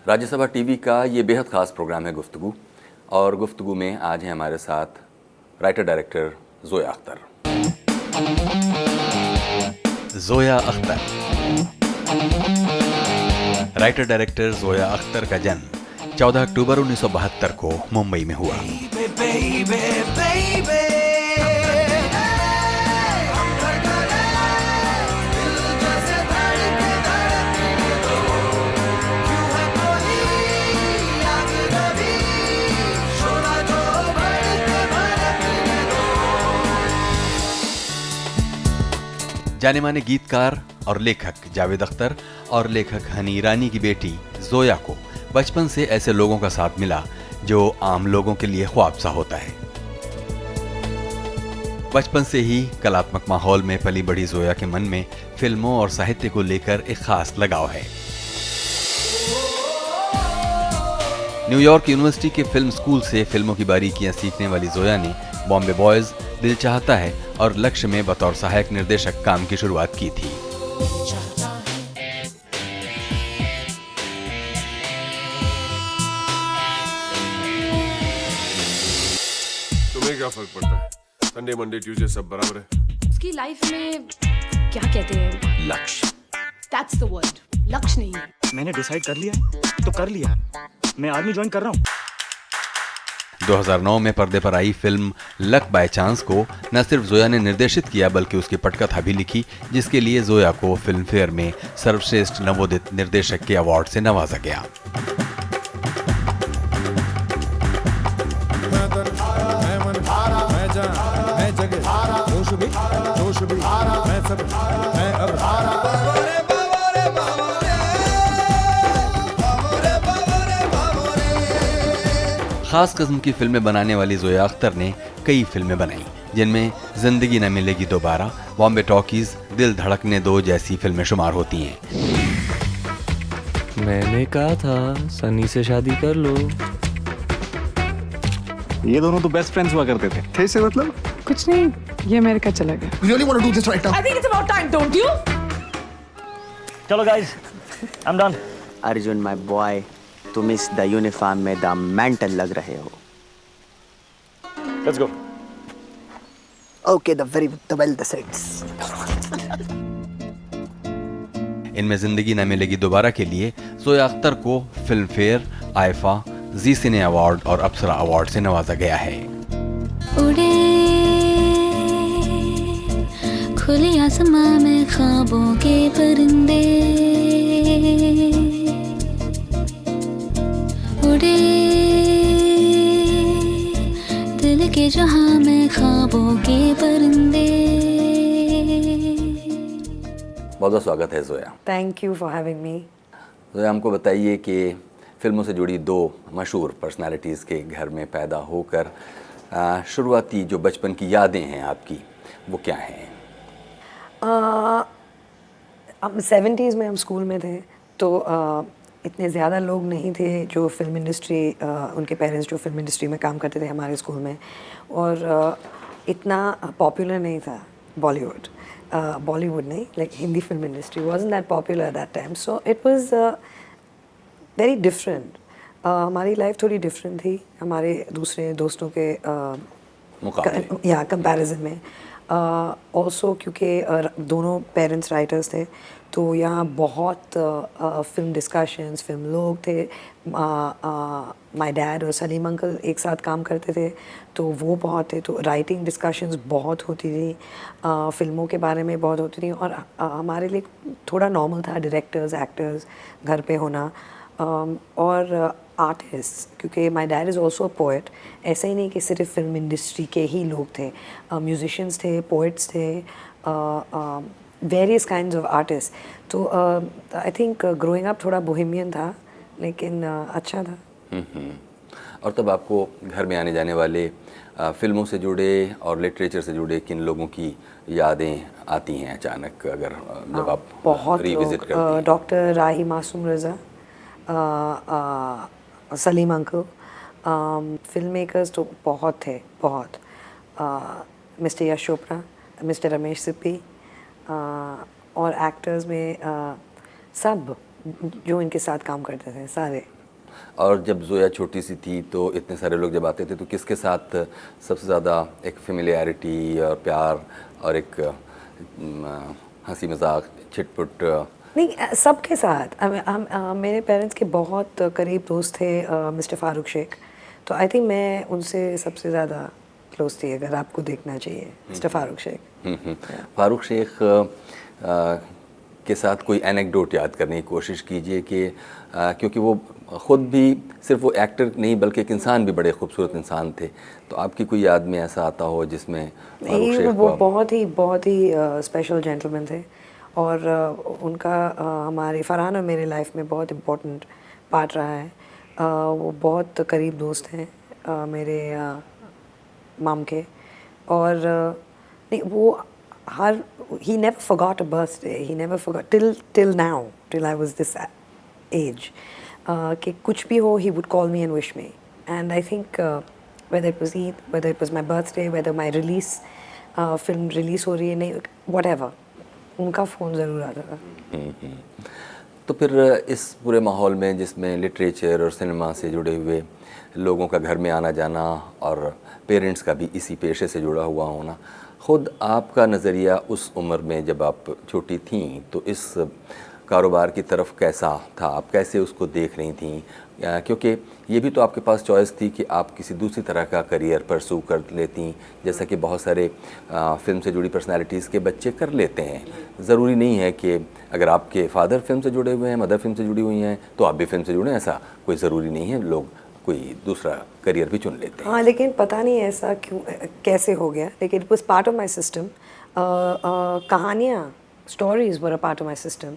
Rajya Sabha TV का ये बेहद ख़ास प्रोग्राम है गुफ्तगू, और गुफ्तगू में आज हैं हमारे साथ writer director Zoya Akhtar. Zoya Akhtar. Writer director Zoya Akhtar का जन्म 14 अक्टूबर 1972 को मुंबई में हुआ। जाने माने गीतकार और लेखक जावेद अख्तर और लेखक हनी ईरानी की बेटी ज़ोया को बचपन से ऐसे लोगों का साथ मिला जो आम लोगों के लिए ख्वाब सा होता है। बचपन से ही कलात्मक माहौल में पली बड़ी ज़ोया के मन में फिल्मों और साहित्य को लेकर एक खास लगाव है। न्यूयॉर्क यूनिवर्सिटी के फिल्म स्कूल से फिल्मों की बारीकियां सीखने वाली ज़ोया ने बॉम्बे बॉयज, दिल चाहता है और लक्ष्य में बतौर सहायक निर्देशक काम की शुरुआत की थी। तुम्हें क्या फर्क पड़ता है? संडे मंडे ट्यूसडे सब बराबर है। उसकी लाइफ में क्या कहते हैं? लक्ष्य। That's the word. लक्ष्य नहीं है। मैंने डिसाइड कर लिया है तो कर लिया है। मैं आर्मी ज्वाइन कर रहा हूँ। 2009 में पर्दे पर आई फिल्म लक बाय चांस को न सिर्फ ज़ोया ने निर्देशित किया बल्कि उसकी पटकथा भी लिखी, जिसके लिए ज़ोया को फिल्म फेयर में सर्वश्रेष्ठ नवोदित निर्देशक के अवार्ड से नवाजा गया। खास किस्म की फिल्में बनाने वाली ज़ोया अख्तर ने कई फिल्में बनाई, जिनमें जिंदगी न मिलेगी दोबारा, बॉम्बे टॉकीज, दिल धड़कने दो जैसी फिल्में शुमार होती हैं। मैंने कहा था सनी से शादी कर लो। ये दोनों तो बेस्ट फ्रेंड्स हुआ करते थे। कैसे मतलब? कुछ नहीं, ये अमेरिका चला गया। You really want to do this right now? I think it's about time, don't you? चलो guys, I'm done. Arjun my boy, तुम इस द यूनिफॉर्म में द मेंटल लग रहे हो। Let's go. Okay, the well the sets. इनमें जिंदगी न मिलेगी दोबारा के लिए ज़ोया अख्तर को फिल्म फेयर, आईफा, जी सिने अवार्ड और अप्सरा अवार्ड से नवाजा गया है। उड़े खुले आसमां में ख्वाबों के परिंदे, उड़े दिल के जहां में ख्वाबों के परिंदे। बहुत बहुत स्वागत है Zoya. Thank you for having मी। ज़ोया, हमको बताइए कि फिल्मों से जुड़ी दो मशहूर पर्सनालिटीज़ के घर में पैदा होकर शुरुआती जो बचपन की यादें हैं आपकी, वो क्या हैं? हम 70s में हम स्कूल में थे, तो इतने ज़्यादा लोग नहीं थे जो फिल्म इंडस्ट्री, उनके पेरेंट्स जो फिल्म इंडस्ट्री में काम करते थे हमारे स्कूल में, और इतना पॉपुलर नहीं था बॉलीवुड। बॉलीवुड नहीं, like Hindi film industry wasn't that popular at that time, so it was very different. हमारी लाइफ थोड़ी डिफरेंट थी हमारे दूसरे दोस्तों के या कंपैरिजन में। ऑल्सो क्योंकि दोनों पेरेंट्स राइटर्स थे, तो यहाँ बहुत फिल्म डिस्कशंस, फिल्म लोग थे। माय डैड और सलीम अंकल एक साथ काम करते थे, तो वो बहुत थे, तो राइटिंग डिस्कशंस बहुत होती थी, फिल्मों के बारे में बहुत होती थी, और हमारे लिए थोड़ा नॉर्मल था डायरेक्टर्स, एक्टर्स घर पे होना, और आर्टिस्ट, क्योंकि my dad is also a poet. ऐसा ही नहीं कि सिर्फ फिल्म इंडस्ट्री के ही लोग थे, म्यूजिशियंस थे, पोइट्स थे, वेरियस काइंड्स ऑफ आर्टिस्ट। तो आई थिंक ग्रोइंग अप थोड़ा बोहेमियन था, लेकिन अच्छा था। और तब आपको घर में आने जाने वाले फिल्मों से जुड़े और लिटरेचर से जुड़े किन लोगों की यादें आती हैं अचानक, अगर जब आप बहुत रिविजिट करते हैं? डॉक्टर राही मासूम रज़ा, सलीम अंकल, फिल्म मेकर्स तो बहुत थे, बहुत। मिस्टर यश चोपड़ा, मिस्टर रमेश सिप्पी, और एक्टर्स में सब जो इनके साथ काम करते थे सारे। और जब जोया छोटी सी थी तो इतने सारे लोग जब आते थे तो किसके साथ सबसे ज़्यादा एक फेमिलियरिटी और प्यार और एक हंसी मजाक छिटपुट? नहीं, सबके साथ मेरे पेरेंट्स के बहुत करीब दोस्त थे मिस्टर फारूक शेख, तो आई थिंक मैं उनसे सबसे ज़्यादा क्लोज थी, अगर आपको देखना चाहिए मिस्टर फारूक शेख। फारूक शेख के साथ कोई एनेक्डोट याद करने की कोशिश कीजिए कि क्योंकि वो ख़ुद भी सिर्फ वो एक्टर नहीं बल्कि एक इंसान भी बड़े खूबसूरत इंसान थे, तो आपकी कोई याद में ऐसा आता हो जिसमें फारूक शेख वो बहुत ही स्पेशल जेंटलमैन थे, और उनका हमारे फरहान और मेरे लाइफ में बहुत इम्पोर्टेंट पार्ट रहा है। वो बहुत करीब दोस्त हैं मेरे माम के, और नहीं वो हर he never forgot a birthday, he never forgot till now, till I was this age, कि कुछ भी हो he would call me and wish me, and I think whether it was Eid, whether it was my birthday, whether my release film release हो रही है नहीं, whatever, उनका phone ज़रूर आता था। तो फिर इस पूरे माहौल में जिसमें लिटरेचर और सिनेमा से जुड़े हुए लोगों का घर में आना जाना और पेरेंट्स का भी इसी पेशे से जुड़ा हुआ होना, ख़ुद आपका नज़रिया उस उम्र में जब आप छोटी थीं तो इस कारोबार की तरफ कैसा था? आप कैसे उसको देख रही थीं? क्योंकि ये भी तो आपके पास चॉइस थी कि आप किसी दूसरी तरह का करियर परसू कर लेती, जैसा कि बहुत सारे फ़िल्म से जुड़ी पर्सनालिटीज़ के बच्चे कर लेते हैं। ज़रूरी नहीं है कि अगर आपके फादर फिल्म से जुड़े हुए हैं, मदर फिल्म से जुड़ी हुई हैं, तो आप भी फिल्म से जुड़े हैं, ऐसा कोई ज़रूरी नहीं है। लोग कोई दूसरा करियर भी चुन लेते हैं। हाँ, लेकिन पता नहीं ऐसा क्यों कैसे हो गया, लेकिन it was part of my system. कहानियाँ, stories were a part of my system.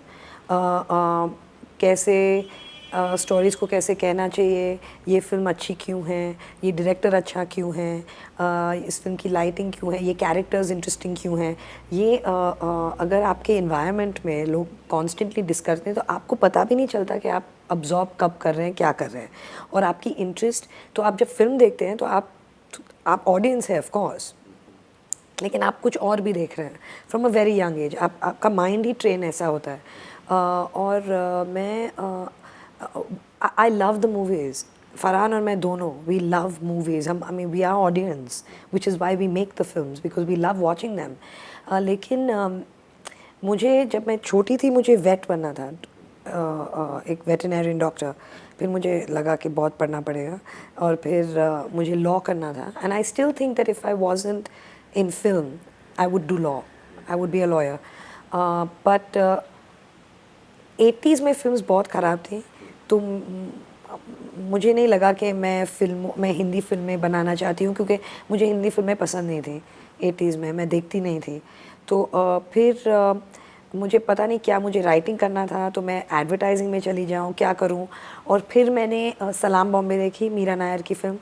कैसे स्टोरीज़ को कैसे कहना चाहिए, ये फ़िल्म अच्छी क्यों है, ये डायरेक्टर अच्छा क्यों है, इस फिल्म की लाइटिंग क्यों है, ये कैरेक्टर्स इंटरेस्टिंग क्यों हैं, ये अगर आपके इन्वायरमेंट में लोग कॉन्स्टेंटली डिस्कस करते हैं तो आपको पता भी नहीं चलता कि आप अब्जॉर्ब कब कर रहे हैं, क्या कर रहे हैं, और आपकी इंटरेस्ट, तो आप जब फिल्म देखते हैं तो आप ऑडियंस है ऑफ कोर्स, लेकिन आप कुछ और भी देख रहे हैं from a very young age. आपका माइंड ही ट्रेन ऐसा होता है। और मैं I love the movies, Farhan और मैं दोनों, we love movies. I mean we are audience, which is why we make the films, because we love watching them. लेकिन मुझे जब मैं छोटी थी मुझे वेट बनना था, एक वेटरनरियन डॉक्टर। फिर मुझे लगा कि बहुत पढ़ना पड़ेगा, और फिर मुझे लॉ करना था। And I still think that if I wasn't in film I would do law, I would be a lawyer. But 80s में फिल्म्स बहुत ख़राब थी, तो मुझे नहीं लगा कि मैं हिंदी फिल्में बनाना चाहती हूँ, क्योंकि मुझे हिंदी फिल्में पसंद नहीं थी 80s में, मैं देखती नहीं थी। तो फिर मुझे पता नहीं क्या मुझे राइटिंग करना था, तो मैं एडवर्टाइजिंग में चली जाऊँ, क्या करूँ। और फिर मैंने सलाम बॉम्बे देखी, मीरा नायर की film,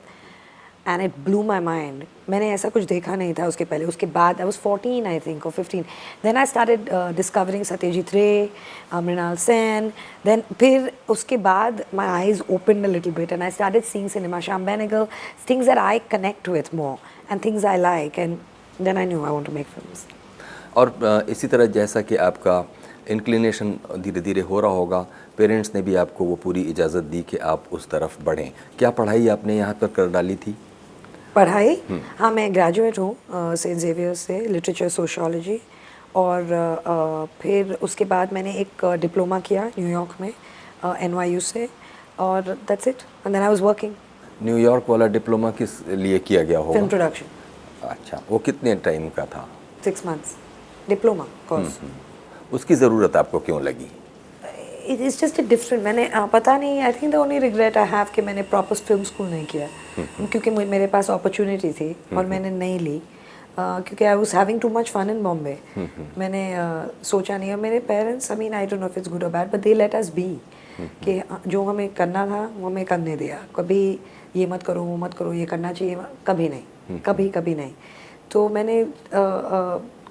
and it blew my mind. मैंने ऐसा कुछ देखा नहीं था उसके पहले। उसके बाद आई वॉज 14 आई थिंक, और 15, then I started discovering Satyajit Ray, Mrinal Sen. Then फिर उसके बाद my eyes opened a little bit and I started seeing cinema, Shyam Benegal, things that I connect with more and things I like, and then I knew I want to make films. और इसी तरह जैसा कि आपका inclination धीरे धीरे हो रहा होगा, पेरेंट्स ने भी आपको वो पूरी इजाज़त दी कि आप उस तरफ बढ़ें। क्या पढ़ाई आपने यहाँ पर कर डाली थी? पढ़ाई, हाँ, मैं ग्रेजुएट हूँ सेंट ज़ेवियर्स से, लिटरेचर सोशियोलॉजी। और फिर उसके बाद मैंने एक डिप्लोमा किया न्यूयॉर्क में NYU से, और that's it, and then I was working. New York वाला डिप्लोमा किस लिए किया गया होगा? Film production. अच्छा, वो कितने टाइम का था? 6 months डिप्लोमा कोर्स। उसकी ज़रूरत आपको क्यों लगी? It is just a different, मैंने पता नहीं, I think the only regret I have कि मैंने प्रॉपर फिल्म स्कूल नहीं किया, क्योंकि मेरे पास अपॉर्चुनिटी थी और मैंने नहीं ली, क्योंकि I was having too much fun in Bombay. मैंने सोचा नहीं, और मेरे parents, I mean I don't know if it's good और bad, but they let us be, कि जो हमें करना था वो हमें करने दिया। कभी ये मत करो, वो मत करो, ये करना चाहिए, कभी नहीं, कभी नहीं। तो मैंने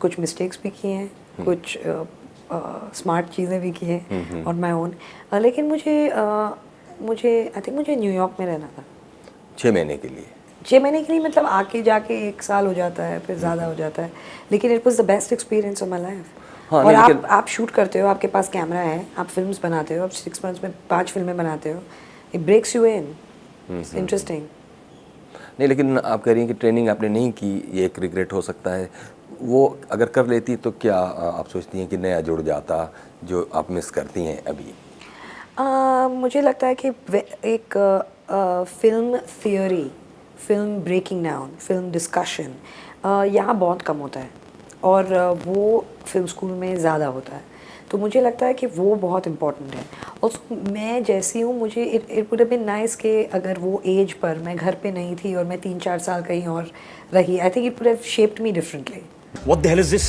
कुछ मिस्टेक्स भी किए हैं, कुछ स्मार्ट चीज़ें भी की हैं ऑन माई ओन, लेकिन मुझे आई थिंक मुझे न्यूयॉर्क में रहना था 6 महीने के लिए। 6 महीने के लिए, मतलब आके जाके 1 साल हो जाता है, फिर ज़्यादा हो जाता है, लेकिन it was the best experience of my life. और आप शूट करते हो, आपके पास कैमरा है, आप फिल्म्स बनाते हो, आप 6 months में 5 फिल्में बनाते हो, it breaks you in, it's interesting. नहीं, लेकिन आप कह रही हैं कि ट्रेनिंग आपने नहीं की, ये एक रिग्रेट हो सकता है। वो अगर कर लेती तो क्या आप सोचती हैं कि नया जुड़ जाता जो आप मिस करती हैं अभी? मुझे लगता है कि एक film theory, film breaking down, film discussion यहाँ बहुत कम होता है और वो फिल्म स्कूल में ज़्यादा होता है। तो मुझे लगता है कि वो बहुत इम्पोर्टेंट है। और मैं जैसी हूँ, मुझे it would have been nice कि अगर वो एज पर मैं घर पे नहीं थी और मैं 3-4 साल कहीं और रही, I think it would have shaped me differently. What the hell is this?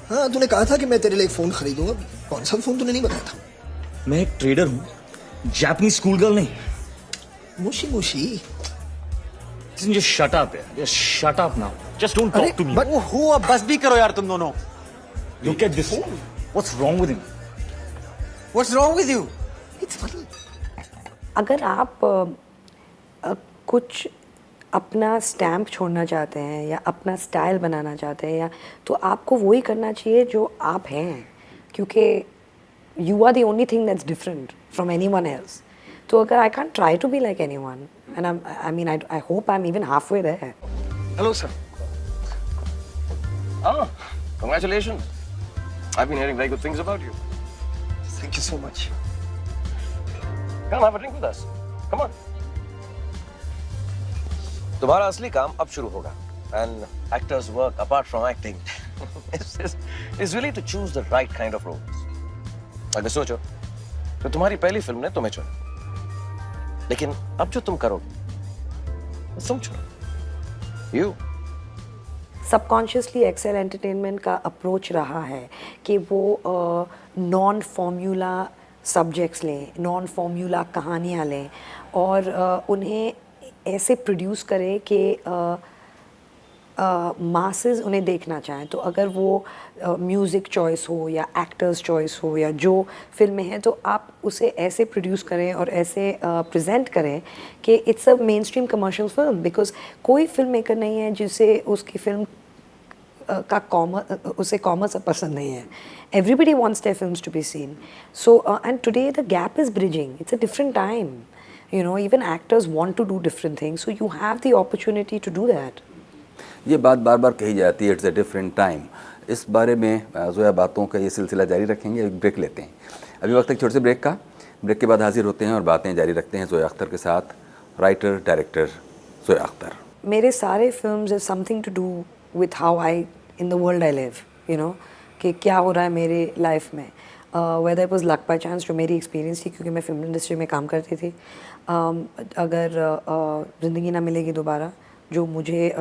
हाँ, तूने कहा था कि मैं तेरे लिए एक फ़ोन खरीदूंगा। कौन सा फ़ोन तूने नहीं बताया था? मैं एक ट्रेडर हूँ, जापानीज स्कूल गर्ल नहीं। मुशी मुशी। Listen, just shut up, यार। Just shut up now. Just don't talk to me. but- ओहो, अब बस भी करो यार तुम दोनों। Look at this. What's wrong with him? What's wrong with you? It's funny. अगर आप कुछ अपना स्टैम्प छोड़ना चाहते हैं या अपना स्टाइल बनाना चाहते हैं, या तो आपको वही करना चाहिए जो आप हैं, क्योंकि you are the only thing that's different from anyone else. तो अगर I can't try to be like anyone, and I mean I hope I am even half way there. Hello, sir. Oh, congratulations. I've been hearing very good things about you. Thank you so much. Come have a drink with us. Come on. तुम्हारा असली काम अब शुरू होगा, and actors' work apart from acting is really to choose the right kind of roles. अगर सोचो तो तुम्हारी पहली फिल्म ने तुम्हें चुना, लेकिन अब जो तुम करोगे तुम चुनो you. सबकॉन्शियसली एक्सेल एंटरटेनमेंट का अप्रोच रहा है कि वो नॉन फॉर्मूला सब्जेक्ट्स लें, नॉन फॉर्मूला कहानियाँ लें और उन्हें ऐसे प्रोड्यूस करें कि मासेस उन्हें देखना चाहें। तो अगर वो म्यूज़िक चॉइस हो या एक्टर्स चॉइस हो या जो फिल्में हैं, तो आप उसे ऐसे प्रोड्यूस करें और ऐसे प्रेजेंट करें कि it's a main stream commercial film. Because कोई फिल्म मेकर नहीं है जिसे उसकी फिल्म का उसे कॉमर्स पसंद नहीं है। Everybody wants their films to be seen. So and today the gap is bridging, it's a different time. You know, even actors want to do different things, so you have the opportunity to do that. ये बात बार बार कही जाती है, it's a different time. इस बारे में जोया बातों का ये सिलसिला जारी रखेंगे। एक ब्रेक लेते हैं, अभी वक्त एक छोटे से ब्रेक का। ब्रेक के बाद हाजिर होते हैं और बातें जारी रखते हैं जोया अख्तर के साथ, राइटर डायरेक्टर जोया अख्तर। मेरे सारे films is something to do with how I in the world I live, you know, कि क्या हो रहा है मेरे लाइफ में। Whether it was luck by chance, जो मेरी एक्सपीरियंस थी क्योंकि मैं फिल्म इंडस्ट्री में काम करती थी। अगर ज़िंदगी ना मिलेगी दोबारा, जो मुझे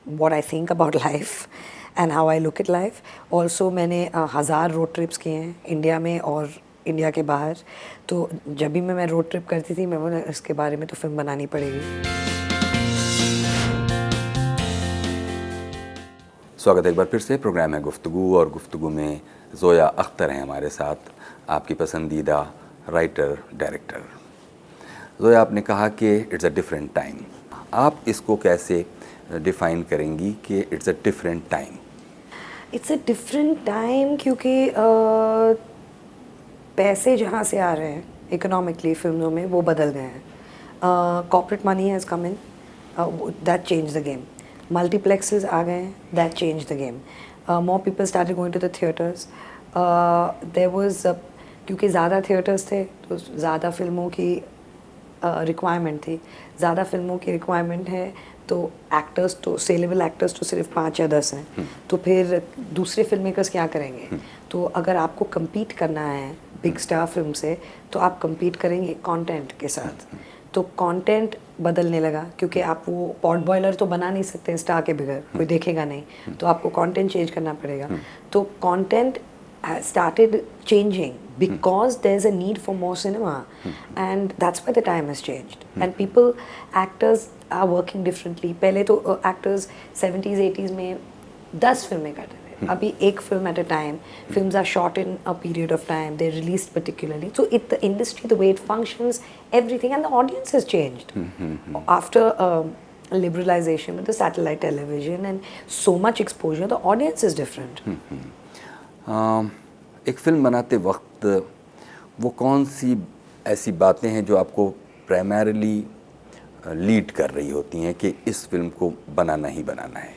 what I think about life and how I look at life. Also मैंने 1000 रोड ट्रिप्स किए हैं इंडिया में और इंडिया के बाहर। तो जब भी मैं रोड ट्रिप करती थी, मैं बोला इसके बारे में तो फिल्म बनानी पड़ेगी। स्वागत है एक बार फिर से। प्रोग्राम है गुफ्तगू और गुफ्तगू में जोया अख्तर हैं हमारे साथ, आपकी पसंदीदा राइटर डायरेक्टर। जोया, आपने कहा कि इट्स अ डिफरेंट टाइम, आप इसको कैसे डिफ़ाइन करेंगी कि it's a different time? It's a different time क्योंकि पैसे जहाँ से आ रहे हैं इकोनॉमिकली फिल्मों में वो बदल गए हैं। Corporate money has come in, that change the game. Multiplexes आ गए हैं, that change the game. More people started going to the theatres. There was, क्योंकि ज़्यादा थिएटर्स थे तो ज़्यादा फिल्मों की रिक्वायरमेंट थी। ज़्यादा फिल्मों की रिक्वायरमेंट है तो एक्टर्स, तो सेलेबल एक्टर्स तो सिर्फ 5 या 10 हैं। तो फिर दूसरे फिल्म मेकर्स क्या करेंगे? तो अगर आपको compete करना है बिग स्टार फिल्म से, तो आप compete करेंगे कंटेंट के साथ। तो कंटेंट बदलने लगा, क्योंकि आप वो पॉट बॉयलर तो बना नहीं सकते स्टार के बगैर, कोई देखेगा नहीं। तो आपको कंटेंट चेंज करना पड़ेगा। तो content started changing because there's a need for more cinema, and that's why the time has changed. And people, actors are working differently. पहले तो actors 70s 80s में 10 फिल्में करते थे, अभी एक film at a time. Films are shot in a period of time, they're released particularly. So the industry, the way it functions, everything, and the audience has changed after liberalization with the satellite television and so much exposure. The audience is different. एक film बनाते वक्त वो कौन सी ऐसी बातें हैं जो आपको प्राइमरीली लीड कर रही होती हैं कि इस फिल्म को बनाना ही बनाना है?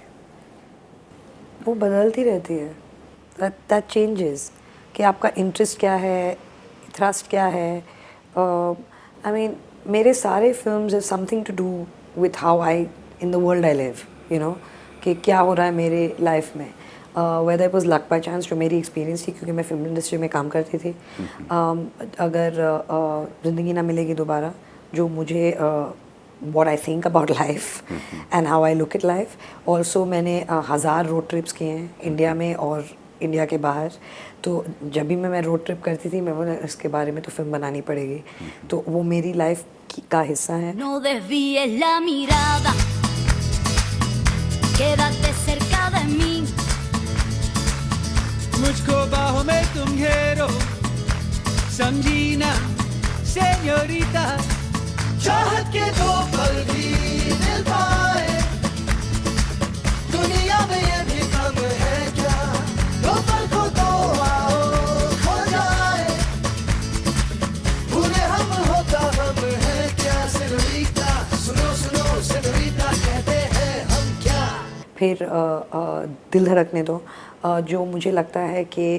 वो बदलती रहती है, दैट चेंजेस कि आपका इंटरेस्ट क्या है, थ्रस्ट क्या है. आई मीन मेरे सारे films is something to do with how I in the world I live, you know, कि क्या हो रहा है मेरे लाइफ में. Whether it was luck by chance, जो मेरी एक्सपीरियंस थी क्योंकि मैं फिल्म इंडस्ट्री में काम करती थी. अगर ज़िंदगी ना मिलेगी दोबारा, जो मुझे what I think about life and how I look at life. Also मैंने 1000 रोड ट्रिप्स किए हैं इंडिया में और इंडिया के बाहर. तो जब भी मैं रोड ट्रिप करती थी मैं बोला इसके बारे में तो फिल्म बनानी पड़ेगी. तो वो मेरी लाइफ का हिस्सा है. No desvíes la mirada, quédate cerca de mí. मुझको बाहों में तुम घेरो, समझी ना सेñorita. चाहत के दो पल भी मिल पाए, दुनिया में ये भी कम है क्या, दो पल को तो आओ खो जाए, भूले हम होता हम है क्या, सेñorita सुनो सुनो सेñorita कहते हैं हम क्या. फिर दिल धड़कने दो, जो मुझे लगता है कि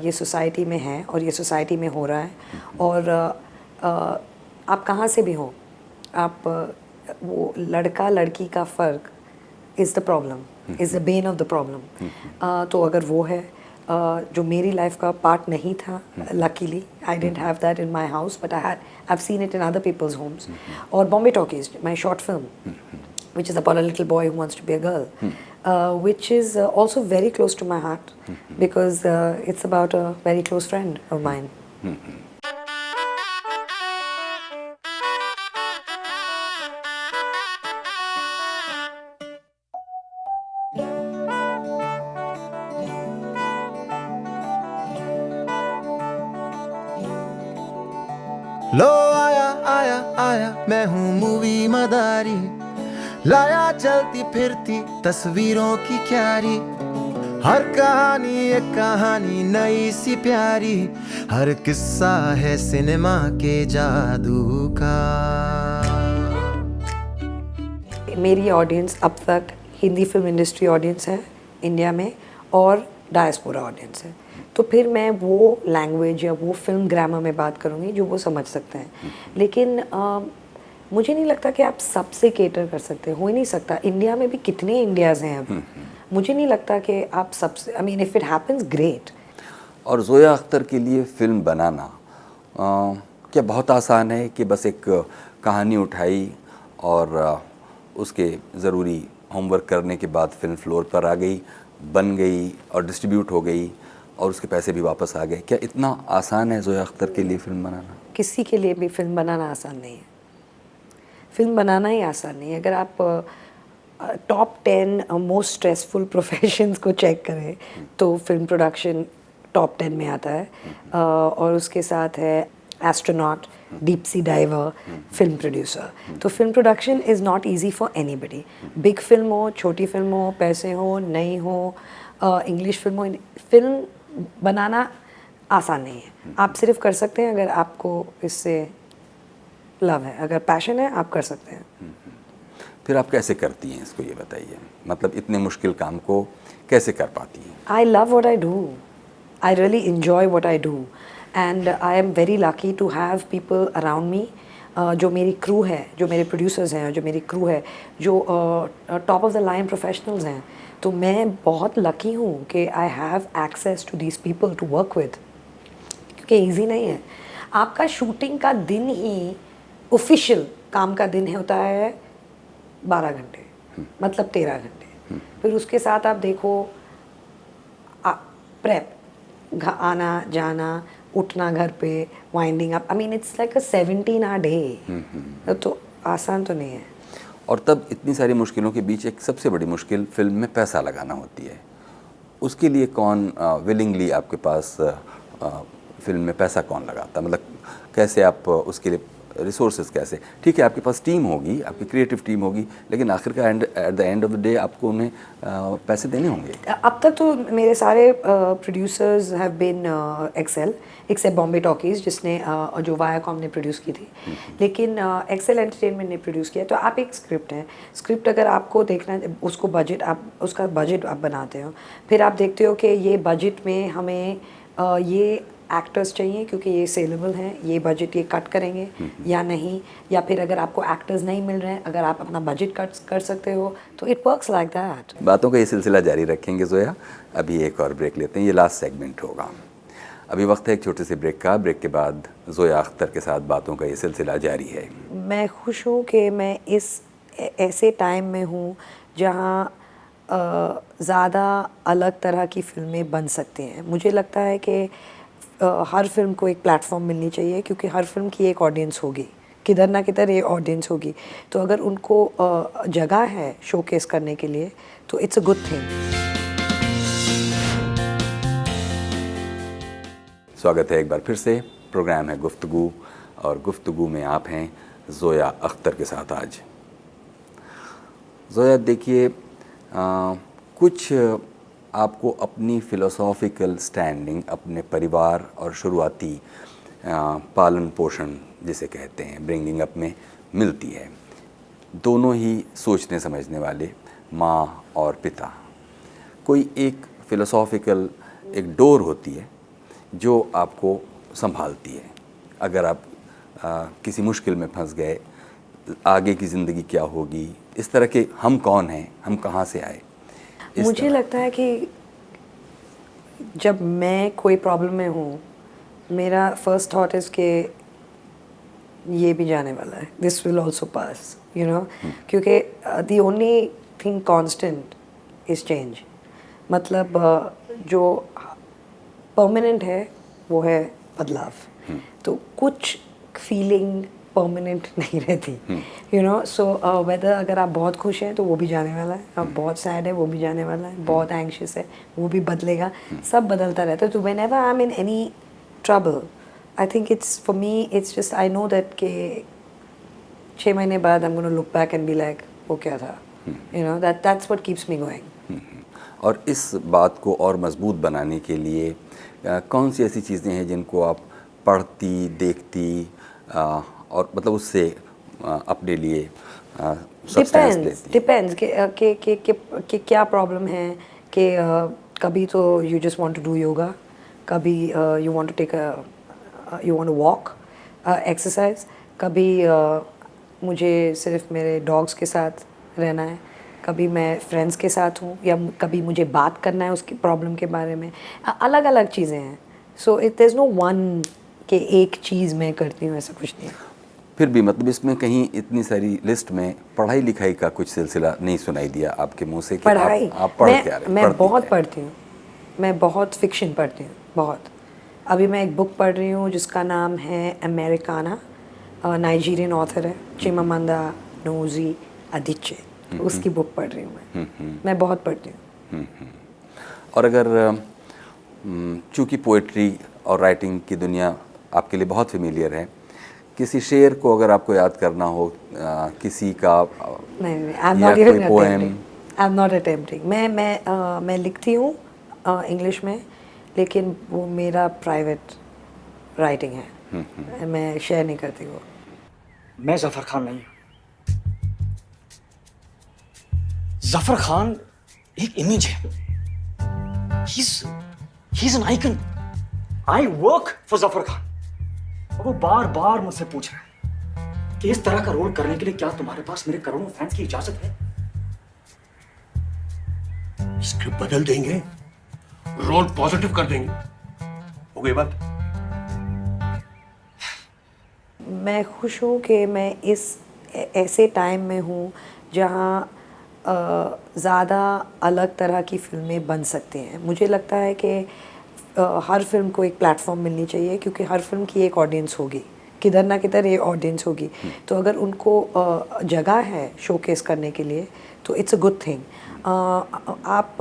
ये सोसाइटी में है और ये सोसाइटी में हो रहा है. और आप कहाँ से भी हो, आप वो लड़का लड़की का फ़र्क is the problem, is the Ben of the problem. तो अगर वो है जो मेरी लाइफ का पार्ट नहीं था, luckily I didn't have that in my house, but I have seen it in other people's homes. और Bombay talkies, my short film which is about a little boy who wants to be a girl, which is also very close to my heart because it's about a very close friend of mine. लो आया आया आया मैं हूँ movie मदारी, लाया चलती फिरती तस्वीरों की क्यारी. हर कहानी एक कहानी नई सी प्यारी, हर किस्सा है सिनेमा के जादू का. मेरी ऑडियंस अब तक हिंदी फिल्म इंडस्ट्री ऑडियंस है इंडिया में और डायस्पोरा ऑडियंस है. तो फिर मैं वो लैंग्वेज या वो फिल्म ग्रामर में बात करूँगी जो वो समझ सकते हैं. लेकिन मुझे नहीं लगता कि आप सबसे केटर कर सकते, हो ही नहीं सकता. इंडिया में भी कितने इंडियाज़ हैं अब, मुझे नहीं लगता कि आप सबसे, I mean if it happens great. और ज़ोया अख्तर के लिए फ़िल्म बनाना क्या बहुत आसान है कि बस एक कहानी उठाई और उसके ज़रूरी होमवर्क करने के बाद फिल्म फ्लोर पर आ गई, बन गई और डिस्ट्रीब्यूट हो गई और उसके पैसे भी वापस आ गए? क्या इतना आसान है ज़ोया अख्तर के लिए फ़िल्म बनाना? किसी के लिए भी फिल्म बनाना आसान नहीं है. फिल्म बनाना ही आसान नहीं है. अगर आप टॉप 10 मोस्ट स्ट्रेसफुल प्रोफेशंस को चेक करें तो फिल्म प्रोडक्शन टॉप 10 में आता है. और उसके साथ है astronaut, deep sea diver, film producer. तो film production is not easy for anybody. Big film हो, छोटी फिल्म हो, पैसे हो नहीं हो, इंग्लिश फिल्म हो, फिल्म बनाना आसान नहीं है. आप सिर्फ कर सकते हैं अगर आपको इससे लव है, अगर पैशन है आप कर सकते हैं. फिर आप कैसे करती हैं इसको, ये बताइए. मतलब इतने मुश्किल काम को कैसे कर पाती हैं? I love what I do, I really enjoy what I do and I am very lucky to have people around me. जो मेरी क्रू है, जो मेरे प्रोड्यूसर्स हैं, जो मेरी क्रू है, जो top of the line professionals हैं. तो मैं बहुत लकी हूँ कि I have access to these people to work with, क्योंकि ईजी नहीं है. आपका शूटिंग का दिन ही ऑफिशियल काम का दिन होता है 12 घंटे, मतलब 13 घंटे. फिर उसके साथ आप देखो प्रेप, आना जाना, उठना घर पे, winding up. I mean it's like a 17-hour day. तो आसान तो नहीं है. और तब इतनी सारी मुश्किलों के बीच एक सबसे बड़ी मुश्किल फिल्म में पैसा लगाना होती है. उसके लिए कौन विलिंगली आपके पास फिल्म में पैसा कौन लगाता, मतलब कैसे आप उसके लिए रिसोर्सेज कैसे? ठीक है, आपके पास टीम होगी, आपकी क्रिएटिव टीम होगी, लेकिन आखिर का at the end of the day आपको उन्हें पैसे देने होंगे। अब तक तो मेरे सारे producers have been Excel, except Bombay Talkies जिसने जो वायाकॉम ने प्रोड्यूस की थी, लेकिन एक्सेल एंटरटेनमेंट ने प्रोड्यूस किया। तो आप एक स्क्रिप्ट है, स्क्रिप्ट अगर आपको देखना है, उसको बजट उसका बजट आप बनाते हो, फिर आप देखते हो कि ये बजट में हमें ये एक्टर्स चाहिए क्योंकि ये सेलेबल हैं, ये बजट ये कट करेंगे या नहीं, या फिर अगर आपको एक्टर्स नहीं मिल रहे हैं, अगर आप अपना बजट कट कर सकते हो, तो इट वर्क्स लाइक दैट। बातों का ये सिलसिला जारी रखेंगे जोया। अभी एक और ब्रेक लेते हैं, ये लास्ट सेगमेंट होगा। अभी वक्त है एक छोटे से ब्रेक का। ब्रेक के बाद जोया अख्तर के साथ बातों का ये सिलसिला जारी है। मैं खुश हूँ कि मैं इस ऐसे टाइम में हूँ जहाँ ज़्यादा अलग तरह की फिल्में बन सकती हैं। मुझे लगता है कि हर फिल्म को एक प्लेटफॉर्म मिलनी चाहिए, क्योंकि हर फिल्म की एक ऑडियंस होगी, किधर ना किधर ये ऑडियंस होगी। तो अगर उनको जगह है शोकेस करने के लिए, तो इट्स अ गुड थिंग। स्वागत है एक बार फिर से। प्रोग्राम है गुफ्तगू, और गुफ्तगू में आप हैं जोया अख्तर के साथ आज। जोया, देखिए, कुछ आपको अपनी फ़िलोसॉफ़िकल स्टैंडिंग अपने परिवार और शुरुआती पालन पोषण जिसे कहते हैं ब्रिंगिंग अप में मिलती है। दोनों ही सोचने समझने वाले, माँ और पिता। कोई एक फ़िलोसॉफ़िकल एक डोर होती है जो आपको संभालती है। अगर आप किसी मुश्किल में फंस गए, आगे की ज़िंदगी क्या होगी, इस तरह के हम कौन हैं, हम कहाँ से आए। मुझे लगता है कि जब मैं कोई प्रॉब्लम में हूँ, मेरा फर्स्ट थॉट इज़ कि ये भी जाने वाला है, this will also pass, you know, क्योंकि the only thing constant is change. मतलब जो परमानेंट है वो है बदलाव। तो कुछ फीलिंग परमानेंट नहीं रहती, यू नो। सो वेदर अगर आप बहुत खुश हैं तो वो भी जाने वाला है, आप बहुत सैड है वो भी जाने वाला है, बहुत एंग्शियस है वो भी बदलेगा, सब बदलता रहता है। तो when ever I am in any trouble, I think it's for me, it's just I know that के 6 महीने बाद I am gonna look back and be like वो क्या था, you know, that's what keeps me going. और इस बात को और मजबूत बनाने के लिए कौन सी ऐसी चीज़ें हैं जिनको आप पढ़ती, देखती और मतलब उससे अपने लिए सब्सटेंस लेती? डिपेंड्स कि क्या प्रॉब्लम है। कि कभी तो you just want to do yoga, कभी you want to take you want to walk, exercise, कभी मुझे सिर्फ मेरे डॉग्स के साथ रहना है, कभी मैं फ्रेंड्स के साथ हूँ, या कभी मुझे बात करना है उसकी प्रॉब्लम के बारे में। अलग अलग चीज़ें हैं। So it there is no one कि एक चीज़ मैं करती हूँ, ऐसा कुछ नहीं है। फिर भी मतलब इसमें कहीं इतनी सारी लिस्ट में पढ़ाई लिखाई का कुछ सिलसिला नहीं सुनाई दिया आपके मुंह से कि पढ़ाई आप पढ़ क्या रहे? मैं बहुत पढ़ती हूँ, मैं बहुत फिक्शन पढ़ती हूँ, बहुत। अभी मैं एक बुक पढ़ रही हूँ जिसका नाम है अमेरिकाना, नाइजीरियन ऑथर है चिमामांदा नोजी अदिचे, उसकी बुक पढ़ रही हूँ मैं बहुत पढ़ती हूँ। और अगर चूँकि पोइट्री और राइटिंग की दुनिया आपके लिए बहुत फेमिलियर है, किसी शेर को अगर आपको याद करना हो, किसी का नहीं, आई एम नॉट अटेम्प्टिंग। मैं लिखती हूँ इंग्लिश में, लेकिन वो मेरा प्राइवेट राइटिंग है, मैं शेयर नहीं करती वो। मैं जफर खान नहीं हूँ। जफर खान एक इमेज है, he's an icon. I work for Zafar Khan. वो बार बार मुझसे पूछ रहा है कि इस तरह का रोल करने के लिए क्या तुम्हारे पास मेरे करोड़ों फैंस की इजाजत है? स्क्रिप्ट बदल देंगे, रोल पॉजिटिव कर देंगे, हो गई बात। मैं खुश हूँ कि मैं इस ऐसे टाइम में हूँ जहाँ ज़्यादा अलग तरह की फिल्में बन सकती हैं। मुझे लगता है कि हर फिल्म को एक प्लेटफॉर्म मिलनी चाहिए, क्योंकि हर फिल्म की एक ऑडियंस होगी, किधर ना किधर ये ऑडियंस होगी। तो अगर उनको जगह है शोकेस करने के लिए, तो इट्स अ गुड थिंग। आप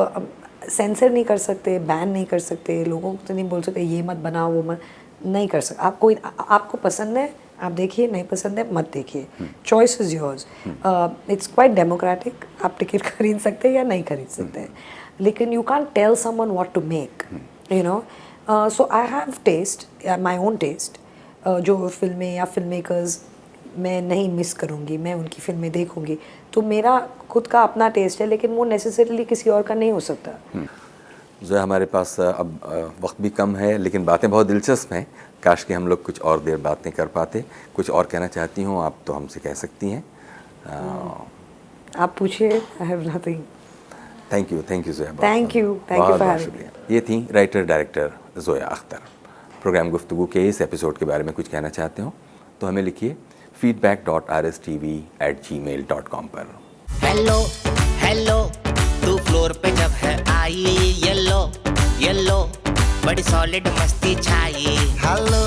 सेंसर नहीं कर सकते, बैन नहीं कर सकते, लोगों को तो नहीं बोल सकते ये मत बनाओ वो मत, नहीं कर सकते। आपको पसंद है आप देखिए, नहीं पसंद है मत देखिए, choice is yours. It's quite democratic, आप टिकट खरीद सकते हैं या नहीं खरीद सकते हैं, लेकिन you can't tell someone what to make, you know. So I have taste, my own taste, जो फिल्में या फिल्म मेकर्स मैं नहीं मिस करूँगी, मैं उनकी फिल्में देखूँगी, तो मेरा खुद का अपना टेस्ट है, लेकिन वो नेसेसरीली किसी और का नहीं हो सकता। जो हमारे पास अब वक्त भी कम है, लेकिन बातें बहुत दिलचस्प हैं। काश कि हम लोग कुछ और देर बातें कर पाते। कुछ और कहना चाहती हूँ आप तो हमसे कह सकती हैं। आप पूछिए, I have nothing. Thank you Zoya. Thank you for having me. ये थी writer director Zoya Akhtar. Programme Guftagoo के इस एपिसोड के बारे में कुछ कहना चाहते हो तो हमें लिखिए feedback.rstv@gmail.com पर। हेलो हेलो, तू फ्लोर पे जब है आई, येलो येलो बड़ी सॉलिड मस्ती छाई। हेलो